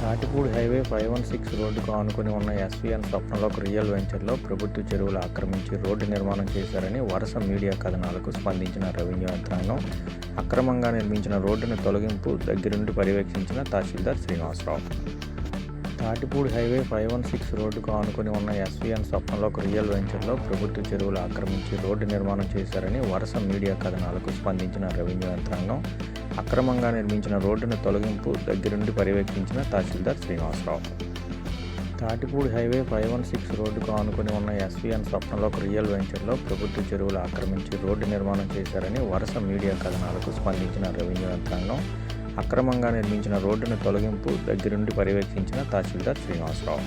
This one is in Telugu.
తాటిపూడి హైవే 516 రోడ్డుకు ఆనుకుని ఉన్న ఎస్వీఎన్ స్వప్నలోక్ రియల్ వెంచర్లో ప్రభుత్వ చెరువులు ఆక్రమించి రోడ్డు నిర్మాణం చేశారని వరుస మీడియా కథనాలకు స్పందించిన రెవెన్యూ యంత్రాంగం అక్రమంగా నిర్మించిన రోడ్డును తొలగింపు దగ్గరుండి పర్యవేక్షించిన తహసీల్దార్ శ్రీనివాసరావు. తాటిపూడి హైవే 516 రోడ్డుకు ఆనుకుని ఉన్న ఎస్వీఎన్ స్వప్నలోక్ రియల్ వెంచర్లో ప్రభుత్వ చెరువులు ఆక్రమించి రోడ్డు నిర్మాణం చేశారని వరుస మీడియా కథనాలకు స్పందించిన రెవెన్యూ యంత్రాంగం అక్రమంగా నిర్మించిన రోడ్డును తొలగింపు దగ్గరుండి పర్యవేక్షించిన తహసీల్దార్ శ్రీనివాసరావు. తాటిపూడి హైవే 516 రోడ్డుకు ఆనుకుని ఉన్న ఎస్వీఎన్ స్వప్నలోక్ రియల్ వెంచర్లో ప్రభుత్వ చెరువులు ఆక్రమించి రోడ్డు నిర్మాణం చేశారని వరుస మీడియా కథనాలకు స్పందించిన రెవెన్యూ యంత్రాంగం అక్రమంగా నిర్మించిన రోడ్డును తొలగింపు దగ్గరుండి పర్యవేక్షించిన తహసీల్దార్ శ్రీనివాసరావు.